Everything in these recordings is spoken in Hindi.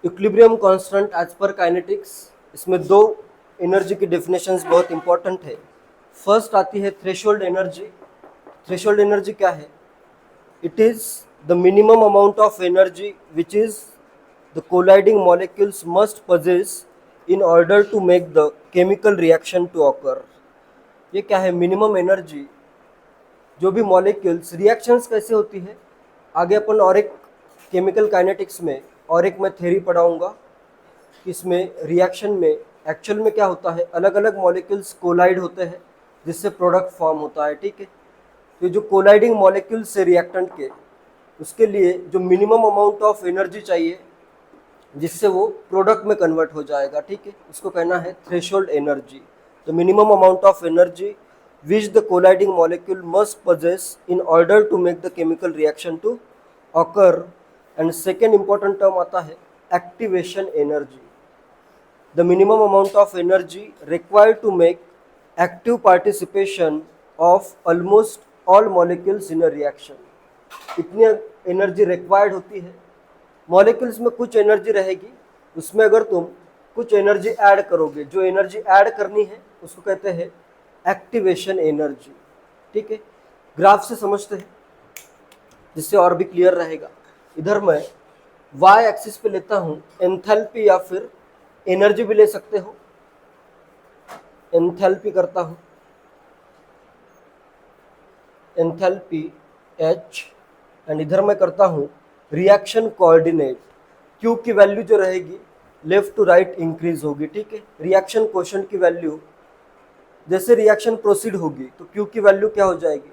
Equilibrium constant as per kinetics. इसमें दो एनर्जी की डेफिनेशंस बहुत इंपॉर्टेंट है। फर्स्ट आती है थ्रेशोल्ड एनर्जी। थ्रेशोल्ड एनर्जी क्या है? It is the minimum amount of energy which is the colliding molecules must possess in order to make the chemical reaction to occur. ये क्या है? मिनिमम एनर्जी जो भी मॉलिक्यूल्स रिएक्शंस कैसे होती है, आगे अपन और एक केमिकल काइनेटिक्स में और एक मैं थ्योरी पढ़ाऊंगा। इसमें रिएक्शन में एक्चुअल में क्या होता है, अलग अलग मॉलिक्यूल्स कोलाइड होते हैं जिससे प्रोडक्ट फॉर्म होता है। ठीक है, तो जो कोलाइडिंग मॉलिक्यूल्स से रिएक्टेंट के, उसके लिए जो मिनिमम अमाउंट ऑफ एनर्जी चाहिए जिससे वो प्रोडक्ट में कन्वर्ट हो जाएगा, ठीक है, उसको कहना है थ्रेशोल्ड एनर्जी। तो minimum amount of energy which the colliding molecule must possess in order to make the chemical reaction to occur. And second important term आता है activation energy, the minimum amount of energy required to make active participation of almost all molecules in a reaction. इतनी एनर्जी रिक्वायर्ड होती है। मॉलिक्यूल्स में कुछ एनर्जी रहेगी, उसमें अगर तुम कुछ एनर्जी ऐड करोगे, जो एनर्जी ऐड करनी है उसको कहते हैं एक्टिवेशन एनर्जी। ठीक है, ग्राफ से समझते हैं जिससे और भी क्लियर रहेगा। इधर मैं y एक्सिस पे लेता हूँ एंथैल्पी, या फिर एनर्जी भी ले सकते हो। एंथैल्पी करता हूँ, एंथैल्पी h, एंड इधर मैं करता हूँ रिएक्शन कोऑर्डिनेट। q की वैल्यू जो रहेगी लेफ्ट टू राइट इंक्रीज होगी। ठीक है, रिएक्शन कोएफिशिएंट की वैल्यू जैसे रिएक्शन प्रोसीड होगी तो Q की वैल्यू क्या हो जाएगी?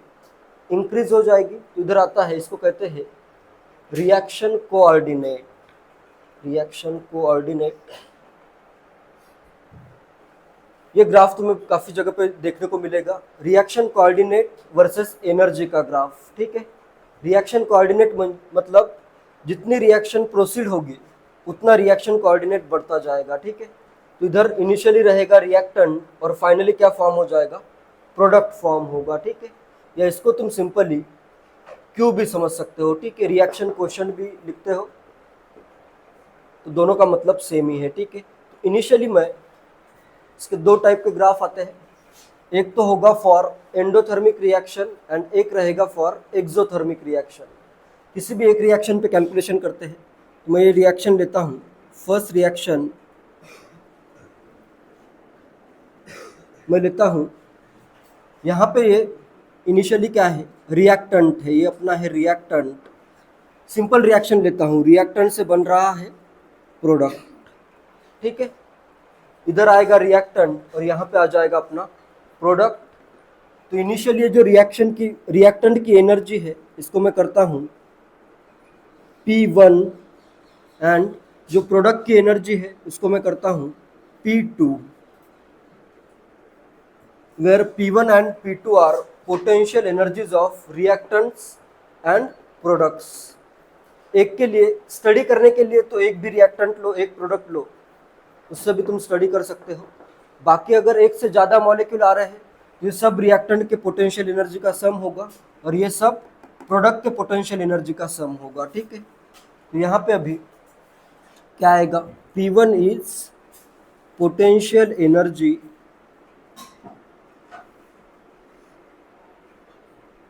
इंक्रीज हो जाएगी। तो इधर आता है, इसको कहते हैं रिएक्शन कोऑर्डिनेट। रिएक्शन कोऑर्डिनेट, ये ग्राफ तुम्हें काफी जगह पे देखने को मिलेगा, रिएक्शन कोऑर्डिनेट वर्सेस एनर्जी का ग्राफ। ठीक है, रिएक्शन कोऑर्डिनेट मतलब जितनी रिएक्शन प्रोसीड होगी उतना रिएक्शन कोऑर्डिनेट बढ़ता जाएगा। ठीक है, तो इधर इनिशियली रहेगा रिएक्टेंट और फाइनली क्या फॉर्म हो जाएगा? प्रोडक्ट फॉर्म होगा। ठीक है, या इसको तुम सिंपली क्यू भी समझ सकते हो। ठीक है, रिएक्शन कोएफिशिएंट भी लिखते हो, तो दोनों का मतलब सेम ही है। ठीक है, तो इनिशियली मैं इसके दो टाइप के ग्राफ आते हैं, एक तो होगा फॉर एंडोथर्मिक रिएक्शन एंड एक रहेगा फॉर एक्सोथर्मिक रिएक्शन। किसी भी एक रिएक्शन पे कैलकुलेशन करते हैं, तो मैं ये रिएक्शन लेता हूँ। फर्स्ट रिएक्शन मैं लेता हूँ, यहाँ पे ये इनिशियली क्या है? रिएक्टेंट है, ये अपना है रिएक्टेंट। सिंपल रिएक्शन लेता हूँ, रिएक्टेंट से बन रहा है प्रोडक्ट। ठीक है, इधर आएगा रिएक्टेंट और यहाँ पे आ जाएगा अपना प्रोडक्ट। तो इनिशियली जो रिएक्टेंट की एनर्जी है इसको मैं करता हूँ P1, एंड जो प्रोडक्ट की एनर्जी है उसको मैं करता हूँ P2, where P1 and P2 are potential energies of reactants and products. एक के लिए स्टडी करने के लिए तो एक भी रिएक्टेंट लो, एक प्रोडक्ट लो, उससे भी तुम स्टडी कर सकते हो। बाकी अगर एक से ज़्यादा मॉलिक्यूल आ रहे हैं तो ये सब रिएक्टेंट के पोटेंशियल एनर्जी का सम होगा और ये सब प्रोडक्ट के पोटेंशियल एनर्जी का सम होगा। ठीक है, तो यहाँ पे अभी क्या आएगा? P1 is potential energy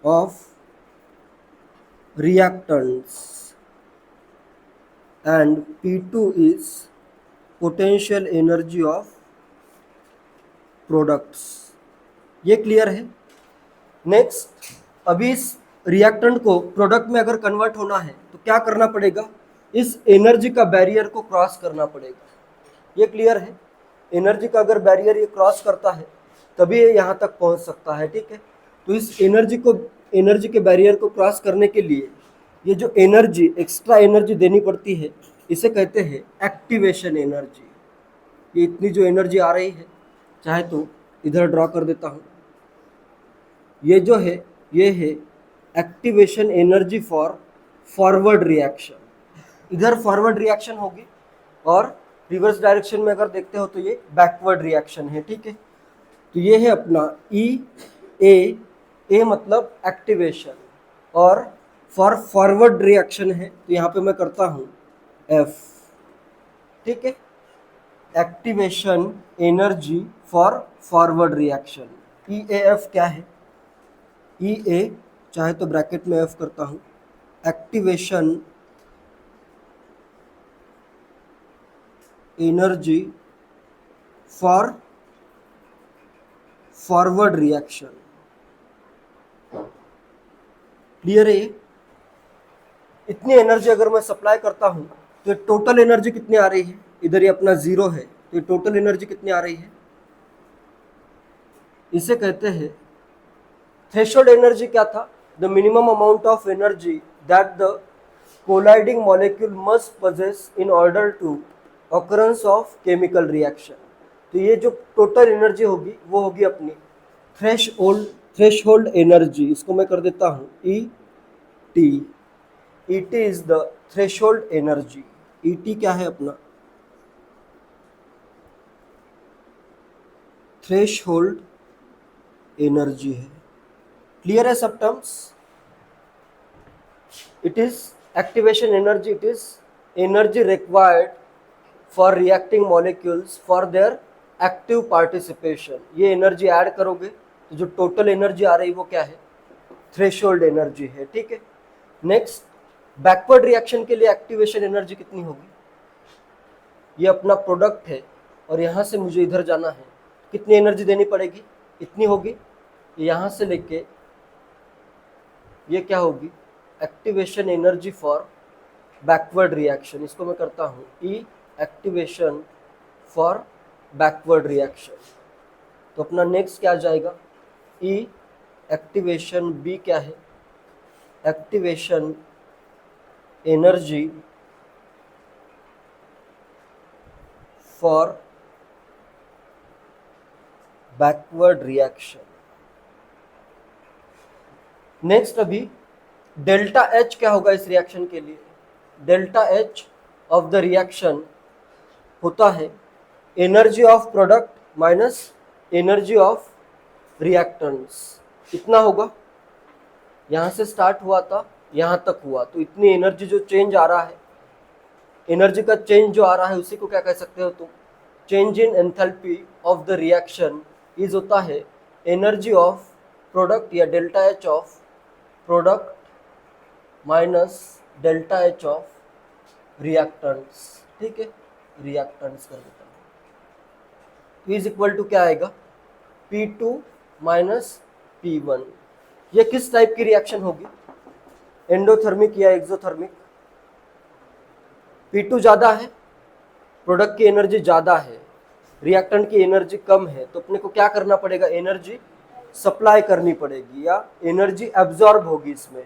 of reactants and P2 is potential energy of products। ये क्लियर है? नेक्स्ट, अभी इस रिएक्टेंट को प्रोडक्ट में अगर कन्वर्ट होना है तो क्या करना पड़ेगा? इस एनर्जी का बैरियर को क्रॉस करना पड़ेगा। ये क्लियर है? एनर्जी का अगर बैरियर ये क्रॉस करता है तभी ये यहाँ तक पहुँच सकता है। ठीक है, तो इस एनर्जी के बैरियर को क्रॉस करने के लिए ये जो एनर्जी, एक्स्ट्रा एनर्जी देनी पड़ती है, इसे कहते हैं एक्टिवेशन एनर्जी। ये इतनी जो एनर्जी आ रही है, चाहे तो इधर ड्रॉ कर देता हूँ, ये जो है ये है activation energy for forward reaction. इधर फॉरवर्ड रिएक्शन होगी और रिवर्स डायरेक्शन में अगर देखते हो तो ये बैकवर्ड रिएक्शन है। ठीक है, तो ये है अपना ए मतलब एक्टिवेशन, और फॉर फॉरवर्ड रिएक्शन है तो यहाँ पे मैं करता हूँ F। ठीक है। Activation energy for forward reaction, EAF क्या है? EA चाहे तो ब्रैकेट में F करता हूँ, activation energy for forward reaction. Clear है? इतनी एनर्जी अगर मैं सप्लाई करता हूं तो टोटल एनर्जी कितनी आ रही है? इधर ये अपना जीरो है, तो टोटल एनर्जी कितनी आ रही है? इसे कहते हैं थ्रेशोल्ड एनर्जी। क्या था? The minimum amount of energy that the colliding molecule must possess in order to occurrence of chemical reaction. तो ये जो टोटल एनर्जी होगी वो होगी अपनी थ्रेशोल्ड एनर्जी। इसको मैं कर देता हूँ ET। ET is the threshold energy. ET क्या है अपना? थ्रेशोल्ड एनर्जी है। क्लियर है सब terms? It is activation energy, it is energy required for reacting molecules for their active participation. ये एनर्जी ऐड करोगे तो जो टोटल एनर्जी आ रही है वो क्या है? थ्रेशोल्ड एनर्जी है। ठीक है। नेक्स्ट, बैकवर्ड रिएक्शन के लिए एक्टिवेशन एनर्जी कितनी होगी? ये अपना प्रोडक्ट है और यहाँ से मुझे इधर जाना है, कितनी एनर्जी देनी पड़ेगी? इतनी होगी। यहाँ से लेके ये क्या होगी? Activation energy for backward reaction. इसको मैं करता हूँ E activation for backward reaction. तो अपना नेक्स्ट क्या आ जाएगा? E एक्टिवेशन, B क्या है? Activation energy for backward reaction. Next अभी डेल्टा H क्या होगा इस रिएक्शन के लिए? Delta H of the reaction होता है energy of product minus energy of reactants. इतना होगा। यहाँ से स्टार्ट हुआ था, यहाँ तक हुआ, तो इतनी एनर्जी जो चेंज आ रहा है, एनर्जी का चेंज जो आ रहा है उसी को क्या कह सकते हो तुम? Change in enthalpy of the reaction is होता है एनर्जी ऑफ प्रोडक्ट या delta H of product minus delta H of reactants. ठीक है, रिएक्टेंट्स कर देता हूँ। इज इक्वल टू क्या आएगा? P2 minus P1। ये किस टाइप की रिएक्शन होगी? एंडोथर्मिक या एक्सोथर्मिक? P2 ज़्यादा है, प्रोडक्ट की एनर्जी ज़्यादा है, रिएक्टेंट की एनर्जी कम है, तो अपने को क्या करना पड़ेगा? एनर्जी सप्लाई करनी पड़ेगी या एनर्जी एब्जॉर्ब होगी इसमें।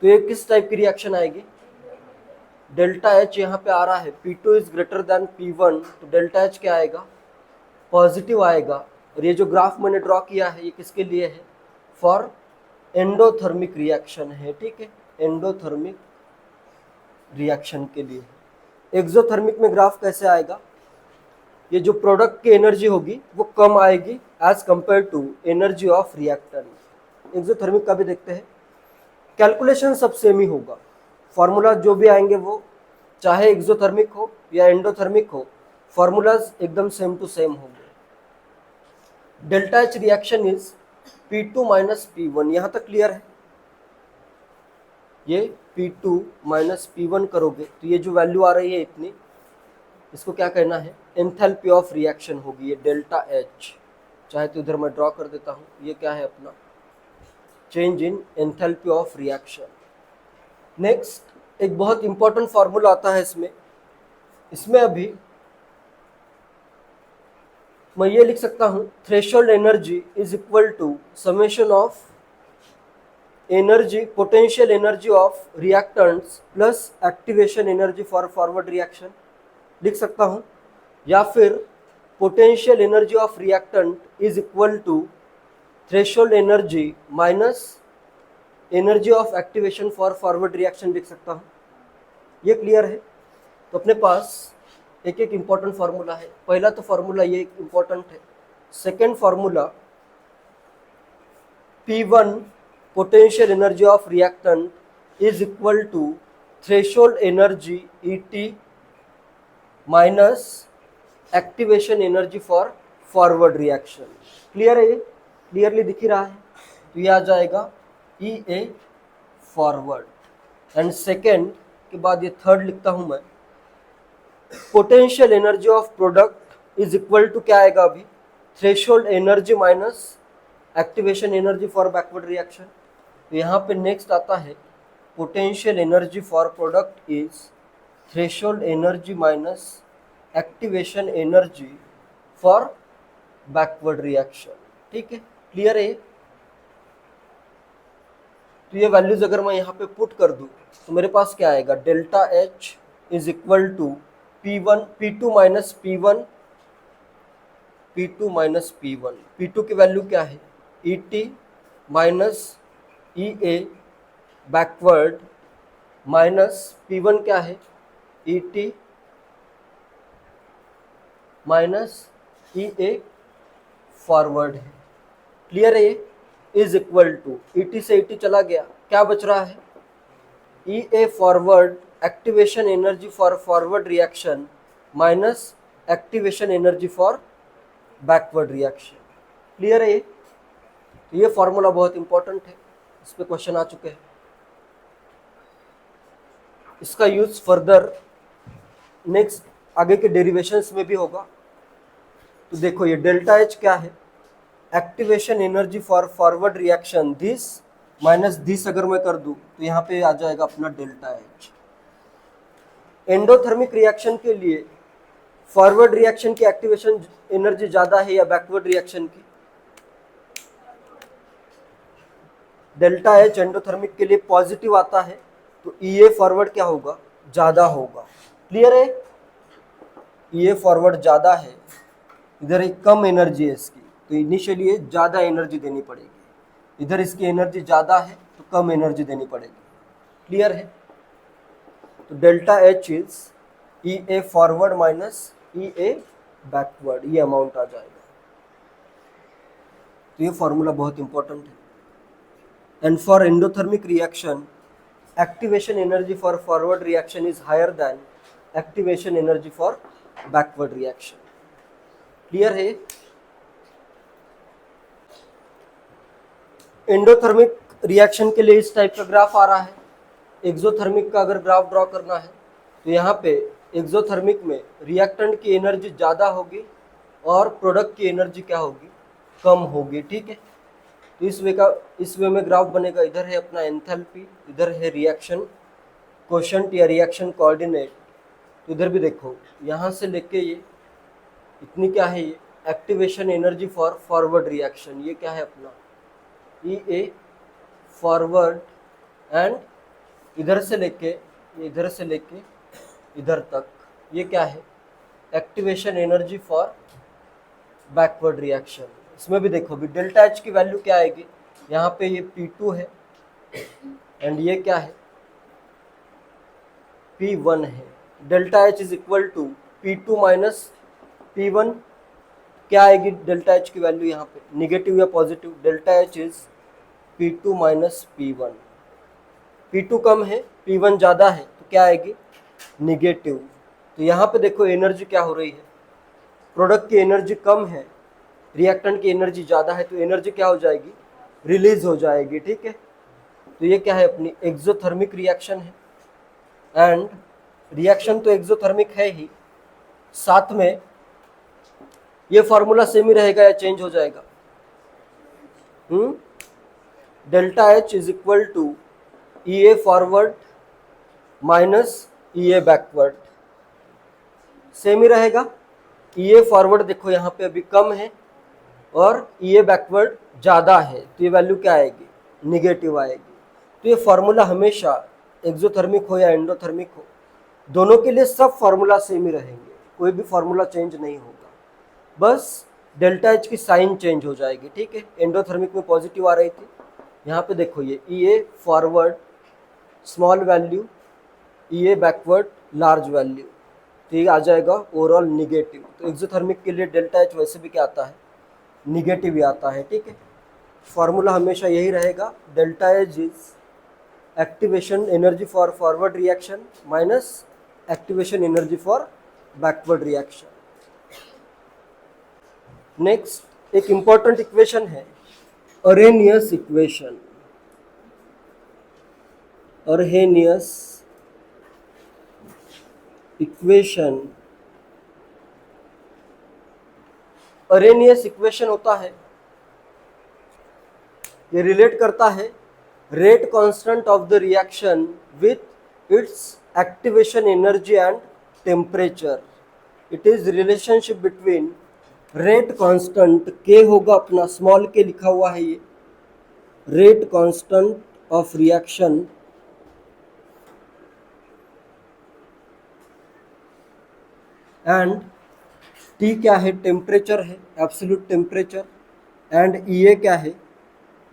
तो ये किस टाइप की रिएक्शन आएगी? डेल्टा H यहाँ पे आ रहा है, P2 is greater than P1, तो डेल्टा H क्या आएगा? पॉजिटिव आएगा। और ये जो ग्राफ मैंने ड्रॉ किया है ये किसके लिए है? फॉर एंडोथर्मिक रिएक्शन है। ठीक है, एंडोथर्मिक रिएक्शन के लिए। एक्सोथर्मिक में ग्राफ कैसे आएगा? ये जो प्रोडक्ट की एनर्जी होगी वो कम आएगी as compare to energy of reactant. Exothermic का भी देखते हैं। कैलकुलेशन सब सेम ही होगा, फार्मूला जो भी आएंगे वो चाहे एक्सोथर्मिक हो या एंडोथर्मिक हो, फार्मूलाज एकदम सेम टू सेम होंगे। Delta H reaction is P2 minus P1। यहाँ तक क्लियर है? ये P2 माइनस P1 करोगे तो ये जो वैल्यू आ रही है इतनी, इसको क्या कहना है? एंथैल्पी ऑफ रिएक्शन होगी ये डेल्टा H। चाहे तो इधर मैं ड्रॉ कर देता हूँ, ये क्या है अपना? Change in enthalpy of reaction. Next एक बहुत इंपॉर्टेंट फार्मूला आता है इसमें अभी मैं ये लिख सकता हूँ, threshold energy is equal to summation of energy, potential energy of reactants plus activation energy for forward reaction लिख सकता हूँ, या फिर potential energy of reactant is equal to threshold energy minus energy of activation for forward reaction लिख सकता हूँ। ये क्लियर है? तो अपने पास एक एक इम्पॉर्टेंट फार्मूला है। पहला तो फार्मूला ये इम्पॉर्टेंट है। Second formula P1 potential energy of reactant is equal to threshold energy ET minus activation energy for forward reaction. Clear है? ये क्लियरली दिख ही रहा है। तो ये आ जाएगा E A forward. And second के बाद ये थर्ड लिखता हूं मैं, potential energy of product is equal to क्या आएगा अभी, threshold energy minus activation energy for backward reaction. तो यहाँ पे नेक्स्ट आता है potential energy for product is threshold energy minus activation energy for backward reaction. ठीक है, क्लियर है? तो ये वैल्यूज अगर मैं यहाँ पे पुट कर दूं तो मेरे पास क्या आएगा, delta H is equal to P1 P2 minus P1 P2 minus P1। P2 की वैल्यू क्या है, ET minus EA backward minus P1 क्या है, ET माइनस EA फॉरवर्ड है। क्लियर है? ये इज इक्वल टू ET से ET चला गया, क्या बच रहा है, EA forward activation energy for forward reaction minus activation energy for backward reaction. Clear है? ये फॉर्मूला बहुत इंपॉर्टेंट है, इस पे क्वेश्चन आ चुके हैं। इसका यूज फर्दर नेक्स्ट आगे के डेरिवेशंस में भी होगा। तो देखो ये डेल्टा एच क्या है, activation energy for forward reaction this minus this अगर मैं कर दूं तो यहाँ पे आ जाएगा अपना डेल्टा एच। एंडोथर्मिक रिएक्शन के लिए फॉरवर्ड रिएक्शन की एक्टिवेशन एनर्जी ज्यादा है या बैकवर्ड रिएक्शन की, डेल्टा एच एंडोथर्मिक के लिए पॉजिटिव आता है तो EA फॉरवर्ड क्या होगा, ज्यादा होगा। क्लियर है? EA फॉरवर्ड ज्यादा है, इधर एक कम एनर्जी है इसकी, तो इनिशियली ये ज्यादा एनर्जी देनी पड़ेगी। इधर इसकी एनर्जी ज्यादा है तो कम एनर्जी देनी पड़ेगी। क्लियर है? तो delta H is EA forward minus EA backward, ये अमाउंट आ जाएगा। तो ये फॉर्मूला बहुत इंपॉर्टेंट है। And for endothermic reaction activation energy for forward reaction is higher than activation energy for backward reaction. Clear है? एंडोथर्मिक रिएक्शन के लिए इस टाइप का ग्राफ आ रहा है। एक्सोथर्मिक का अगर ग्राफ ड्रॉ करना है तो यहाँ पे एक्सोथर्मिक में रिएक्टेंट की एनर्जी ज़्यादा होगी और प्रोडक्ट की एनर्जी क्या होगी, कम होगी। ठीक है, तो इस वे में ग्राफ बनेगा। इधर है अपना एंथैल्पी, इधर है रिएक्शन कोशेंट या रिएक्शन कोऑर्डिनेट। तो इधर भी देखो, यहाँ से लेके ये इतनी क्या है, ये activation energy for forward reaction, ये क्या है अपना EA फॉरवर्ड, एंड इधर से लेके इधर तक ये क्या है, activation energy for backward reaction. इसमें भी देखो भी डेल्टा एच की वैल्यू क्या आएगी, यहाँ पे ये P2 है एंड ये क्या है, P1 है। Delta H is equal to P2 minus P1, क्या आएगी डेल्टा एच की वैल्यू यहाँ पे, निगेटिव या positive, delta H is P2 minus P1। P2 कम है, P1 ज़्यादा है, तो क्या आएगी, निगेटिव। तो यहाँ पे देखो एनर्जी क्या हो रही है, प्रोडक्ट की एनर्जी कम है, रिएक्टेंट की एनर्जी ज़्यादा है, तो एनर्जी क्या हो जाएगी, रिलीज हो जाएगी। ठीक है, तो ये क्या है अपनी एक्सोथर्मिक रिएक्शन है। एंड रिएक्शन तो एक्सोथर्मिक है ही, साथ में ये फॉर्मूला सेम ही रहेगा या चेंज हो जाएगा, delta H is equal to EA forward minus EA backward, same ही रहेगा। EA फॉरवर्ड देखो यहाँ पे अभी कम है और EA बैकवर्ड ज़्यादा है, तो ये वैल्यू क्या आएगी, निगेटिव आएगी। तो ये फार्मूला हमेशा एक्सोथर्मिक हो या एंडोथर्मिक हो, दोनों के लिए सब फार्मूला सेम ही रहेंगे, कोई भी फार्मूला चेंज नहीं होगा, बस डेल्टा एच की साइन चेंज हो जाएगी। ठीक है, एंडोथर्मिक में पॉजिटिव आ रही थी, यहाँ पे देखो ये EA forward small value, EA backward large value, तो ये आ जाएगा ओवरऑल निगेटिव। तो एक्सोथर्मिक के लिए डेल्टा एच वैसे भी क्या आता है, निगेटिव ही आता है। ठीक है, फार्मूला हमेशा यही रहेगा, delta H is activation energy for forward reaction minus activation energy for backward reaction. Next एक इंपॉर्टेंट इक्वेशन है Arrhenius equation. Arrhenius equation, Arrhenius equation होता है, ये रिलेट करता है rate constant of the reaction with its activation energy and temperature. It is relationship between rate constant के होगा अपना स्मॉल के लिखा हुआ है ये, rate constant of reaction and T क्या है, टेम्परेचर है, एब्सोल्यूट टेम्परेचर, एंड ई क्या है,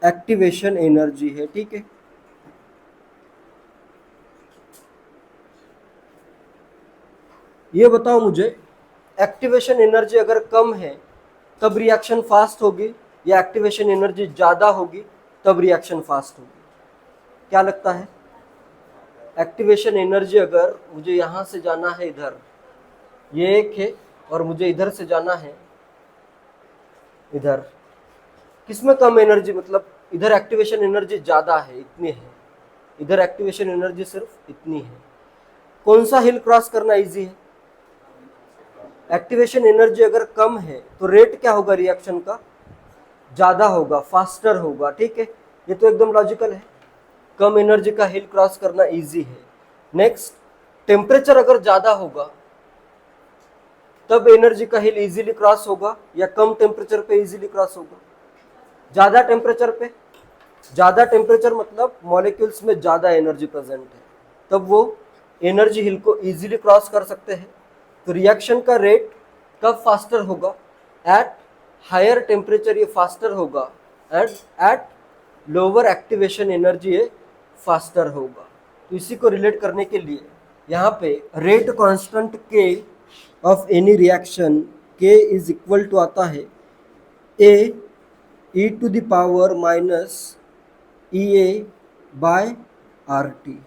एक्टिवेशन एनर्जी है। ठीक है, ये बताओ मुझे एक्टिवेशन एनर्जी अगर कम है तब रिएक्शन फास्ट होगी या एक्टिवेशन एनर्जी ज़्यादा होगी तब रिएक्शन फास्ट होगी? क्या लगता है? एक्टिवेशन एनर्जी अगर मुझे यहाँ से जाना है इधर, ये एक है, और मुझे इधर से जाना है इधर, किसमें कम एनर्जी, मतलब इधर एक्टिवेशन एनर्जी ज़्यादा है, इतनी है, इधर एक्टिवेशन एनर्जी सिर्फ इतनी है। कौन सा हिल क्रॉस करना इजी है? एक्टिवेशन एनर्जी अगर कम है तो रेट क्या होगा रिएक्शन का, ज़्यादा होगा, फास्टर होगा। ठीक है, ये तो एकदम लॉजिकल है, कम एनर्जी का हिल क्रॉस करना इजी है। नेक्स्ट, टेम्परेचर अगर ज़्यादा होगा तब एनर्जी का हिल इजीली क्रॉस होगा या कम टेम्परेचर पे इजीली क्रॉस होगा? ज़्यादा टेम्परेचर पे। ज़्यादा टेम्परेचर मतलब मॉलिक्यूल्स में ज़्यादा एनर्जी प्रेजेंट है, तब वो एनर्जी हिल को इजीली क्रॉस कर सकते हैं। तो रिएक्शन का रेट कब फास्टर होगा? एट हायर टेम्परेचर ये फास्टर होगा, and at lower activation energy ये फास्टर होगा। तो इसी को रिलेट करने के लिए यहाँ पे rate constant K of any reaction K is equal to आता है A E to the power minus E A by R T.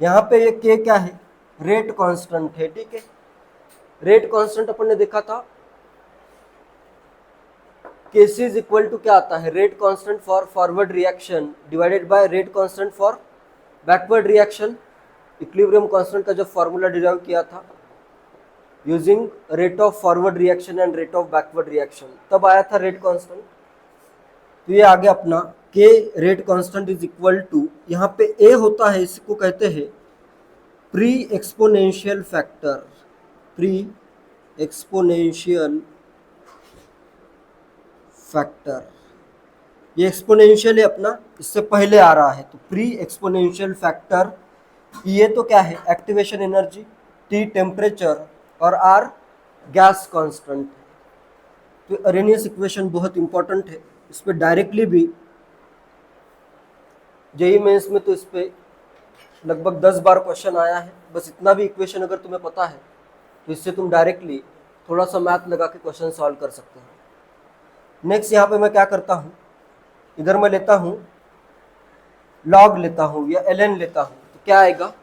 यहाँ पे ये के क्या है? रेट कांस्टेंट है। ठीक है, रेट कांस्टेंट अपन ने देखा था, के सी इज इक्वल टू क्या आता है, rate constant for forward reaction divided by rate constant for backward reaction. Equilibrium constant का जो फॉर्मूला डिराइव किया था using rate of forward reaction and rate of backward reaction, तब आया था रेट कांस्टेंट। तो ये आगे अपना के rate constant is equal to, यहाँ पे ए होता है, इसको कहते हैं pre exponential factor. Pre exponential factor, ये एक्सपोनेंशियल है अपना, इससे पहले आ रहा है, तो प्री एक्सपोनेंशियल फैक्टर। ये तो क्या है, एक्टिवेशन एनर्जी, टी टेम्परेचर, और आर गैस कांस्टेंट है। तो अरेनियस इक्वेशन बहुत इंपॉर्टेंट है, इस पर डायरेक्टली भी जेईई मेंस में तो इस पर लगभग 10 बार क्वेश्चन आया है। बस इतना भी इक्वेशन अगर तुम्हें पता है तो इससे तुम डायरेक्टली थोड़ा सा मैथ लगा के क्वेश्चन सॉल्व कर सकते हो। नेक्स्ट यहाँ पे मैं क्या करता हूँ, इधर मैं लेता हूँ लॉग लेता हूँ या ln लेता हूँ, तो क्या आएगा,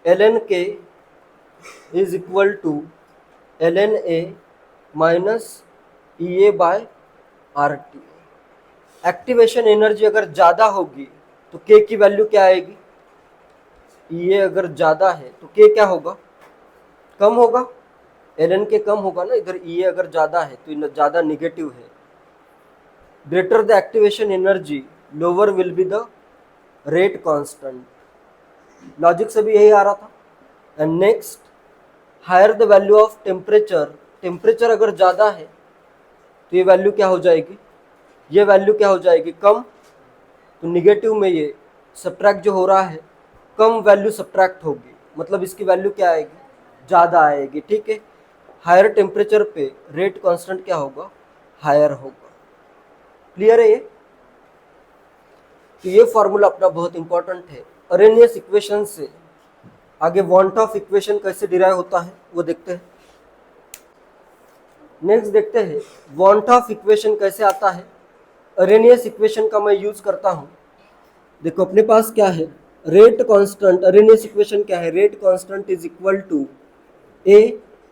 ln k is equal to ln a minus E A by R T. Activation energy अगर ज़्यादा होगी तो k की वैल्यू क्या आएगी, ई ए अगर ज़्यादा है तो k क्या होगा, कम होगा, ln के कम होगा ना, इधर ई ए अगर ज़्यादा है तो ज़्यादा निगेटिव है। Greater the activation energy lower will be the rate constant, logic से भी यही आ रहा था। And next, higher the value of temperature, temperature अगर ज़्यादा है तो ये वैल्यू क्या हो जाएगी, ये वैल्यू क्या हो जाएगी, कम। तो निगेटिव में ये सब्ट्रैक्ट जो हो रहा है, कम वैल्यू सब्ट्रैक्ट होगी, मतलब इसकी वैल्यू क्या आएगी, ज़्यादा आएगी। ठीक है, हायर टेम्परेचर पे रेट कांस्टेंट क्या होगा, हायर होगा। क्लियर है ये? तो ये फॉर्मूला अपना बहुत इंपॉर्टेंट है। अरेनियस इक्वेशन से आगे वॉन्ट ऑफ इक्वेशन कैसे डिराइव होता है वो देखते हैं। नेक्स्ट देखते हैं वॉन्ट ऑफ इक्वेशन कैसे आता है। अरेनियस इक्वेशन का मैं यूज करता हूँ। देखो अपने पास क्या है, रेट कांस्टेंट, अरेनियस इक्वेशन क्या है, rate constant is equal to A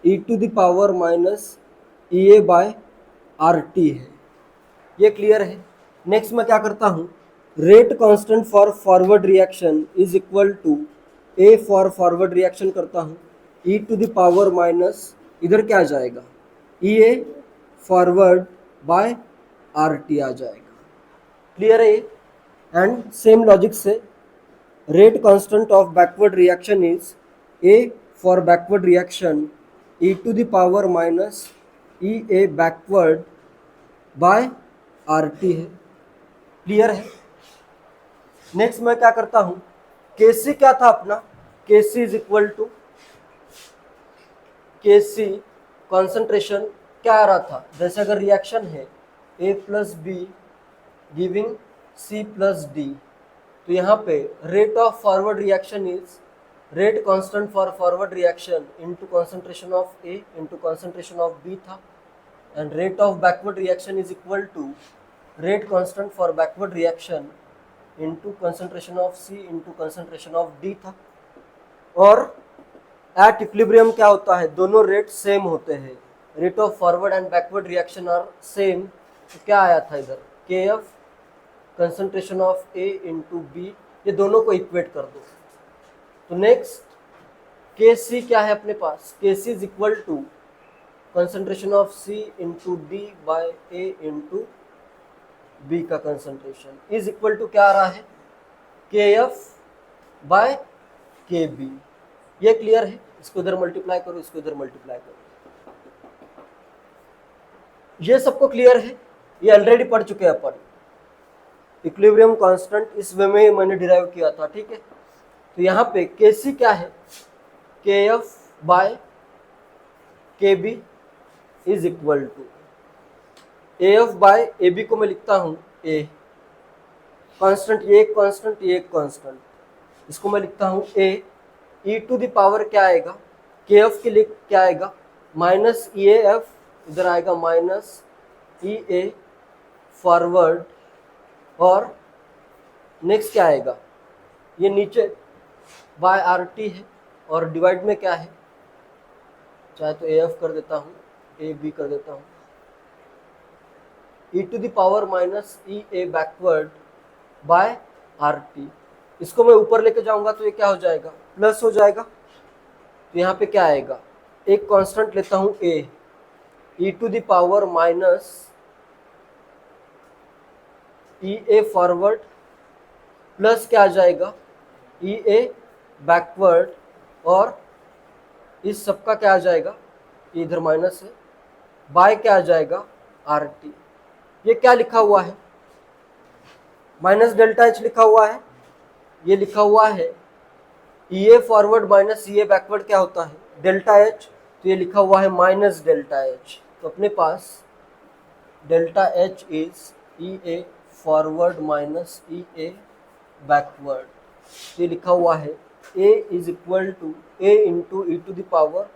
E to the power minus E A by R T है। ये क्लियर है। नेक्स्ट मैं क्या करता हूँ, rate constant for forward reaction is equal to A for forward reaction करता हूँ ई टू द पावर माइनस इधर क्या आ जाएगा E A forward by R T आ जाएगा। क्लियर है ये। एंड सेम लॉजिक से rate constant of backward reaction is A for backward reaction e to the power minus E A backward by R T है। क्लियर है। नेक्स्ट मैं क्या करता हूं, केसी क्या था अपना, KC is equal to KC concentration क्या आ रहा था, जैसे अगर रिएक्शन है A plus B giving C plus D, तो यहाँ पे rate of forward reaction is rate constant for forward reaction into concentration of A into concentration of B था, and rate of backward reaction is equal to rate constant for backward reaction into concentration of C into concentration of D था। और एट इक्विलिब्रियम क्या होता है, दोनों रेट सेम होते हैं, rate of forward and backward reaction are same. तो क्या आया था इधर k f concentration of A into B, ये दोनों को इक्वेट कर दो। तो नेक्स्ट के सी क्या है अपने पास, K C is equal to concentration of C into D by A into B का कंसंट्रेशन इज इक्वल टू क्या आ रहा है के एफ बाय के बी। ये क्लियर है। इसको इधर मल्टीप्लाई करो, इसको इधर मल्टीप्लाई करो। ये सबको क्लियर है, ये ऑलरेडी पढ़ चुके हैं अपन। इक्विलिब्रियम कांस्टेंट इस वे में मैंने डिराइव किया था, ठीक है। तो यहाँ पे के सी क्या है, के एफ बाय के b is equal to A f by A b को मैं लिखता हूँ ए कांस्टेंट, ये एक कांस्टेंट, ये एक कांस्टेंट, इसको मैं लिखता हूँ A E to the power क्या आएगा के एफ के लिए क्या आएगा माइनस ई ए एफ, इधर आएगा माइनस ई ए फॉरवर्ड, और नेक्स्ट क्या आएगा ये नीचे बाय आर टी है, और डिवाइड में क्या है, चाहे तो ए एफ कर देता हूँ, ए बी कर देता हूँ, ई to the power minus E A backward by R T. इसको मैं ऊपर लेके जाऊंगा तो ये क्या हो जाएगा, प्लस हो जाएगा। तो यहाँ पे क्या आएगा, एक कांस्टेंट लेता हूँ A E to the power minus E A forward plus क्या आ जाएगा ई ए बैकवर्ड, और इस सब का क्या आ जाएगा, इधर माइनस है, बाय क्या आ जाएगा आर टी। ये क्या लिखा हुआ है, माइनस डेल्टा एच लिखा हुआ है, ये लिखा हुआ है ई A forward minus E A backward क्या होता है डेल्टा एच, तो ये लिखा हुआ है माइनस डेल्टा एच। तो अपने पास delta H is E A forward minus E A backward, तो ये लिखा हुआ है A is equal to A into e to the power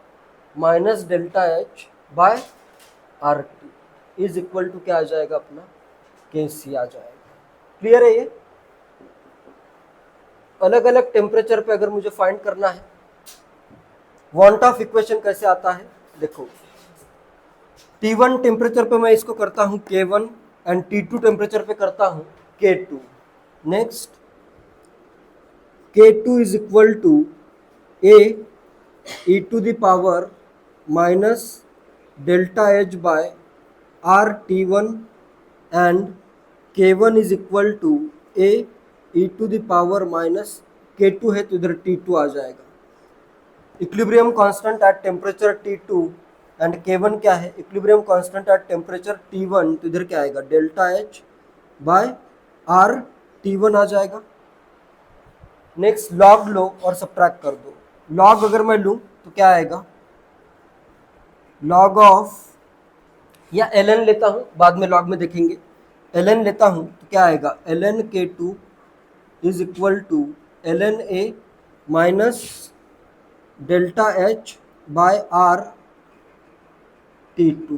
minus delta H by R T is equal to क्या आ जाएगा अपना के सी आ जाएगा। क्लियर है ये। अलग अलग टेम्परेचर पे अगर मुझे फाइंड करना है वांट ऑफ इक्वेशन कैसे आता है, देखो T1 टेम्परेचर पे मैं इसको करता हूँ K1 एंड T2 टेम्परेचर पे करता हूँ K2। Next K2 is equal to A E to the power minus delta H by R T1 and K1 is equal to A E to the power minus K2 है, तो इधर T2 आ जाएगा। Equilibrium constant at temperature T2 and K1 क्या है, equilibrium constant at temperature T1, तो इधर क्या आएगा delta H by R T1 आ जाएगा। नेक्स्ट लॉग लो और सब्ट्रैक्ट कर दो। लॉग अगर मैं लूँ तो क्या आएगा, लॉग ऑफ, या ln लेता हूँ, बाद में लॉग में देखेंगे, ln लेता हूँ तो क्या आएगा ln K2 is equal to ln A minus delta H by R T2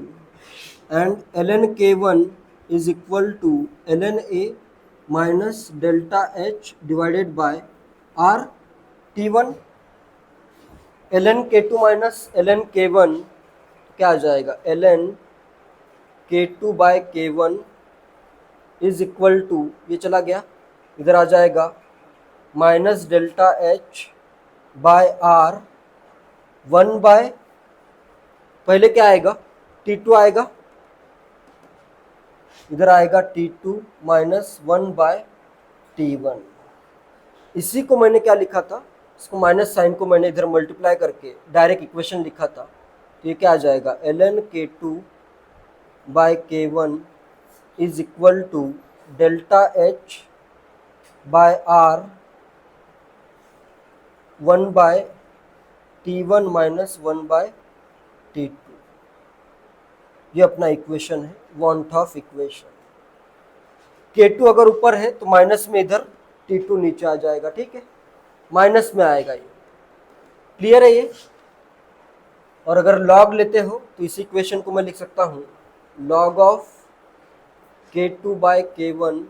and ln K1 is equal to ln A minus delta H divided by R T1। ln k2 minus ln k1 क्या आ जाएगा, ln k2 by k1 is equal to, ये चला गया इधर आ जाएगा minus delta H by R 1 by, पहले क्या आएगा T2 आएगा, इधर आएगा T2 माइनस 1 बाय T1। इसी को मैंने क्या लिखा था, इसको माइनस साइन को मैंने इधर मल्टीप्लाई करके डायरेक्ट इक्वेशन लिखा था, तो ये क्या आ जाएगा ln k2 by k1 is equal to delta H by R 1 by T1 minus 1 by T2। ये अपना इक्वेशन है, वांट ऑफ इक्वेशन। K2 अगर ऊपर है तो माइनस में इधर T2 नीचे आ जाएगा, ठीक है, माइनस में आएगा ये, क्लियर है ये। और अगर लॉग लेते हो तो इस इक्वेशन को मैं लिख सकता हूँ log of K2 by K1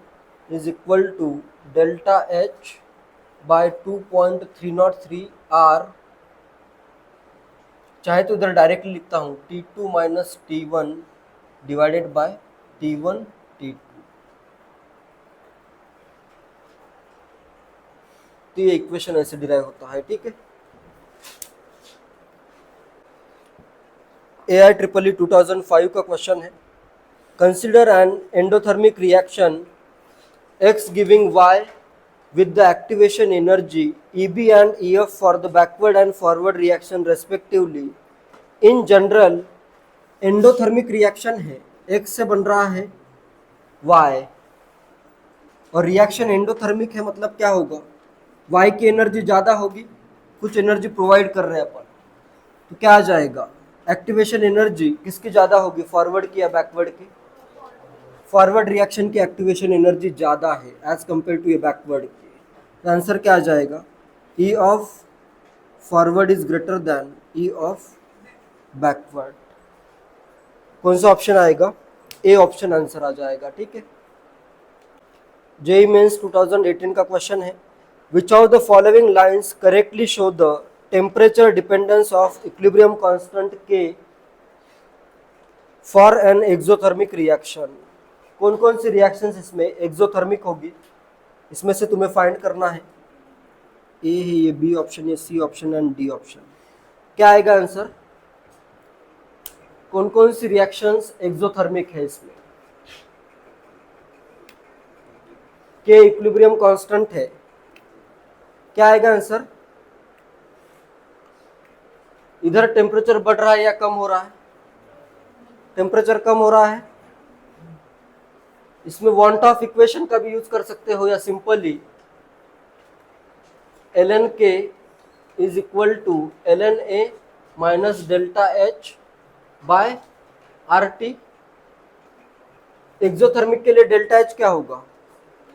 is equal to delta H by 2.303 R, चाहे तो इधर डायरेक्टली लिखता हूँ T2 minus T1 divided by T1 T2। तो ये इक्वेशन ऐसे डिराइव होता है, ठीक है। AIEEE 2005 का क्वेश्चन है, consider an endothermic reaction X giving Y with the activation energy EB and EF for the backward and forward reaction respectively। In general endothermic reaction है, X से बन रहा है Y, और रिएक्शन एंडोथर्मिक है मतलब क्या होगा, Y की एनर्जी ज़्यादा होगी, कुछ एनर्जी प्रोवाइड कर रहे हैं अपन, तो क्या आ जाएगा, एक्टिवेशन एनर्जी किसकी ज़्यादा होगी, फॉरवर्ड की या बैकवर्ड की, फॉरवर्ड रिएक्शन की एक्टिवेशन एनर्जी ज़्यादा है एज कंपेयर टू ये बैकवर्ड की। तो आंसर क्या आ जाएगा, E of forward is greater than E of backward. कौन सा ऑप्शन आएगा, ए ऑप्शन आंसर आ जाएगा, ठीक है। जेईई मेंस 2018 का क्वेश्चन है, which of the following lines correctly show the temperature dependence of equilibrium constant के फॉर एन एक्सोथर्मिक रिएक्शन। कौन कौन सी रिएक्शंस इसमें एक्सोथर्मिक होगी, इसमें से तुम्हें फाइंड करना है। ए है ये, बी ऑप्शन, ये C option and D option. क्या आएगा आंसर, कौन कौन सी रिएक्शंस एक्सोथर्मिक है इसमें, के इक्विलिब्रियम कांस्टेंट है, क्या आएगा आंसर। इधर टेम्परेचर बढ़ रहा है या कम हो रहा है, टेम्परेचर कम हो रहा है, इसमें वांट ऑफ इक्वेशन का भी यूज कर सकते हो या simply ln k is equal to ln a minus delta H by R T. Exothermic के लिए डेल्टा एच क्या होगा,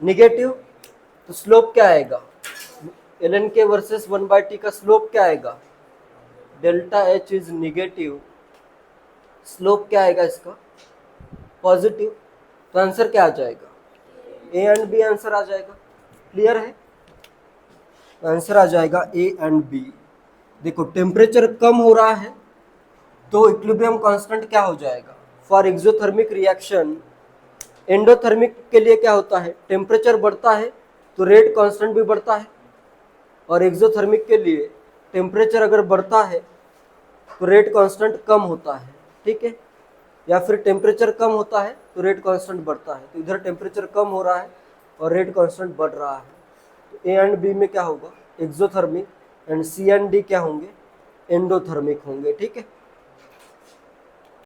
निगेटिव, तो स्लोप क्या आएगा, ln k वर्सेस 1/t का स्लोप क्या आएगा, delta H is negative, slope क्या आएगा इसका, पॉजिटिव। तो आंसर क्या आ जाएगा, ए एंड बी आंसर आ जाएगा, क्लियर है। आंसर आ जाएगा ए एंड बी। देखो टेम्परेचर कम हो रहा है तो इक्विलिब्रियम कांस्टेंट क्या हो जाएगा, फॉर एक्सोथर्मिक रिएक्शन। एंडोथर्मिक के लिए क्या होता है, टेम्परेचर बढ़ता है तो रेट कांस्टेंट भी बढ़ता है, और एक्सोथर्मिक के लिए टेम्परेचर अगर बढ़ता है तो रेट कांस्टेंट कम होता है, ठीक है, या फिर टेम्परेचर कम होता है तो रेट कांस्टेंट बढ़ता है। तो इधर टेम्परेचर कम हो रहा है और रेट कांस्टेंट बढ़ रहा है, तो ए एंड बी में क्या होगा, exothermic, and C and D क्या होंगे, एंडोथर्मिक होंगे, ठीक है।